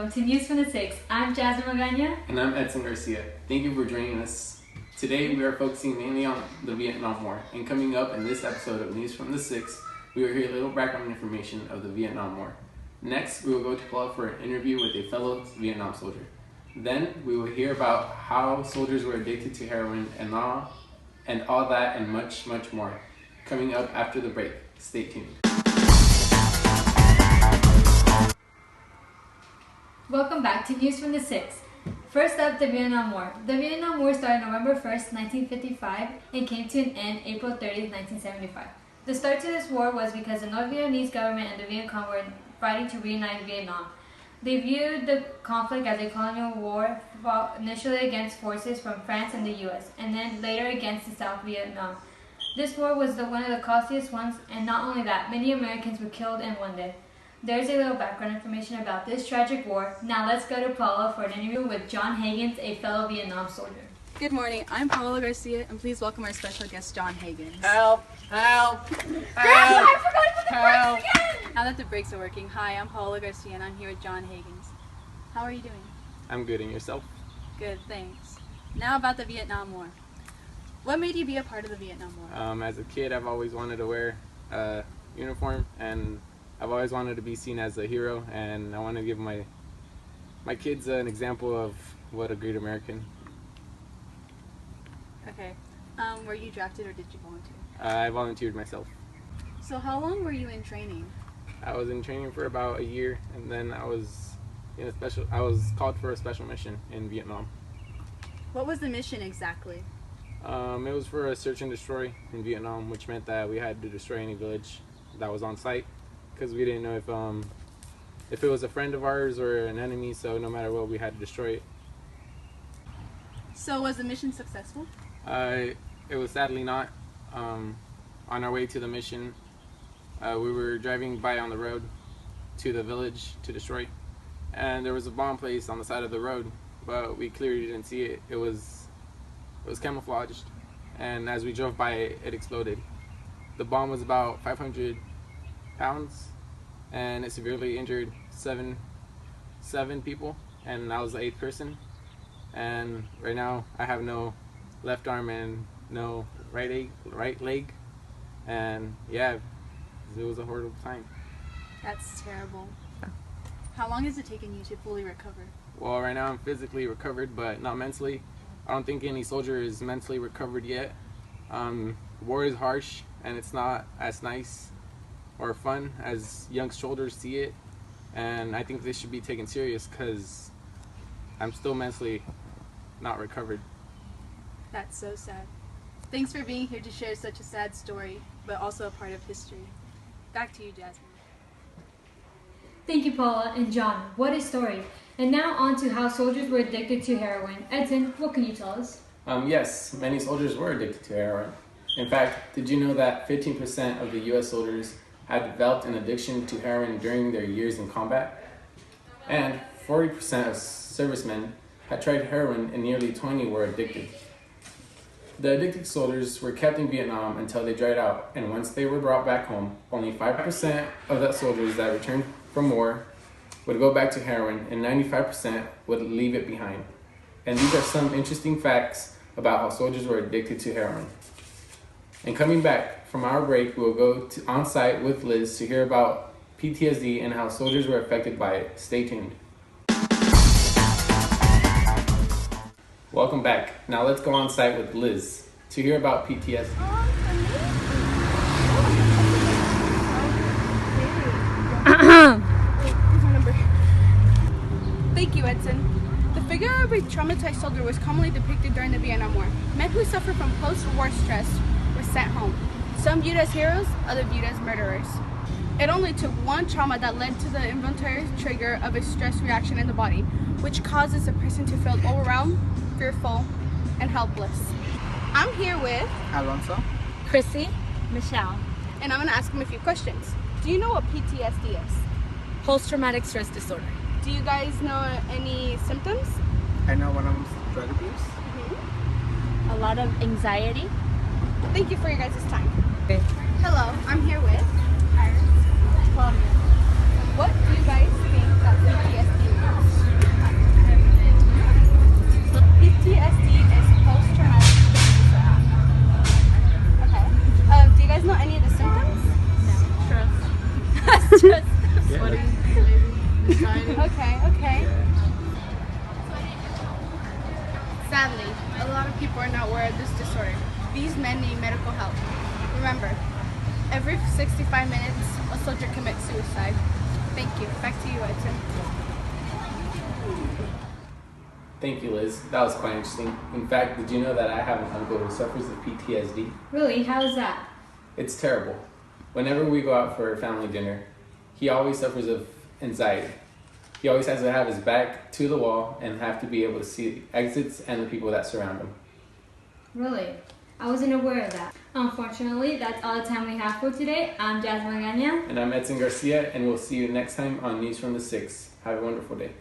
welcome to News from the Six. I'm Jasmine Magana. And I'm Edson Garcia. Thank you for joining us. Today we are focusing mainly on the Vietnam War. And coming up in this episode of News from the Six, we will hear a little background information of the Vietnam War. Next, we will go to Paula for an interview with a fellow Vietnam soldier. Then, we will hear about how soldiers were addicted to heroin and all that and much, much more. Coming up after the break. Stay tuned. Welcome back to News from the Six. First up, the Vietnam War. The Vietnam War started November 1st, 1955 and came to an end April 30th, 1975. The start to this war was because the North Vietnamese government and the Viet Cong were fighting to reunite Vietnam. They viewed the conflict as a colonial war, fought initially against forces from France and the US, and then later against the South Vietnam. This war was one of the costliest ones, and not only that, many Americans were killed and wounded. There's a little background information about this tragic war. Now let's go to Paula for an interview with John Hagins, a fellow Vietnam soldier. Good morning, I'm Paula Garcia, and please welcome our special guest, John Hagins. Help! Help! Grandma, I forgot to put the Help. brakes again! Now that the brakes are working, hi, I'm Paula Garcia, and I'm here with John Hagins. How are you doing? I'm good, and yourself? Good, thanks. Now about the Vietnam War. What made you be a part of the Vietnam War? As a kid, I've always wanted to wear a uniform, and I've always wanted to be seen as a hero, and I want to give my kids an example of what a great American. Okay. Were you drafted or did you volunteer? I volunteered myself. So how long were you in training? I was in training for about a year, and then I was called for a special mission in Vietnam. What was the mission exactly? It was for a search and destroy in Vietnam, which meant that we had to destroy any village that was on site, because we didn't know if it was a friend of ours or an enemy, so no matter what, we had to destroy it. So was the mission successful? It was sadly not. On our way to the mission, we were driving by on the road to the village to destroy, and there was a bomb placed on the side of the road, but we clearly didn't see it. It was camouflaged, and as we drove by it, it exploded. The bomb was about 500 pounds, and it severely injured seven people, and I was the 8th person. And right now I have no left arm and no right leg, and yeah, it was a horrible time. That's terrible. How long has it taken you to fully recover? Well, right now I'm physically recovered, but not mentally. I don't think any soldier is mentally recovered yet. War is harsh, and it's not as nice or fun as young soldiers see it, and I think this should be taken serious because I'm still mentally not recovered. That's so sad. Thanks for being here to share such a sad story, but also a part of history. Back to you, Jasmine. Thank you, Paula and John. What a story. And now on to how soldiers were addicted to heroin. Edson, what can you tell us? Yes, many soldiers were addicted to heroin. In fact, did you know that 15% of the U.S. soldiers had developed an addiction to heroin during their years in combat? And 40% of servicemen had tried heroin, and nearly 20 were addicted. The addicted soldiers were kept in Vietnam until they dried out, and once they were brought back home, only 5% of the soldiers that returned from war would go back to heroin, and 95% would leave it behind. And these are some interesting facts about how soldiers were addicted to heroin. And coming back from our break, we'll go on site with Liz to hear about PTSD and how soldiers were affected by it. Stay tuned. Welcome back. Now let's go on site with Liz to hear about PTSD. Thank you, Edson. The figure of a traumatized soldier was commonly depicted during the Vietnam War. Men who suffered from post-war stress were sent home. Some viewed as heroes, others viewed as murderers. It only took one trauma that led to the involuntary trigger of a stress reaction in the body, which causes a person to feel overwhelmed, fearful, and helpless. I'm here with Alonso, Chrissy, Michelle. and I'm going to ask him a few questions. Do you know what PTSD is? Post-traumatic stress disorder. Do you guys know any symptoms? I know one of them is drug abuse. A lot of anxiety. Thank you for your guys' time. Okay. Hello, I'm here with Iris, Claudia. What do you guys think that PTSD is? Okay. Sadly, a lot of people are not aware of this disorder. These men need medical help. Remember, every 65 minutes, a soldier commits suicide. Thank you. Back to you, Edson. Thank you, Liz. That was quite interesting. In fact, did you know that I have an uncle who suffers of PTSD? Really? How is that? It's terrible. Whenever we go out for family dinner, he always suffers of anxiety. He always has to have his back to the wall and have to be able to see exits and the people that surround him. Really? I wasn't aware of that. Unfortunately, that's all the time we have for today. I'm Jasmine Gagna. And I'm Edson Garcia, and we'll see you next time on News from the 6. Have a wonderful day.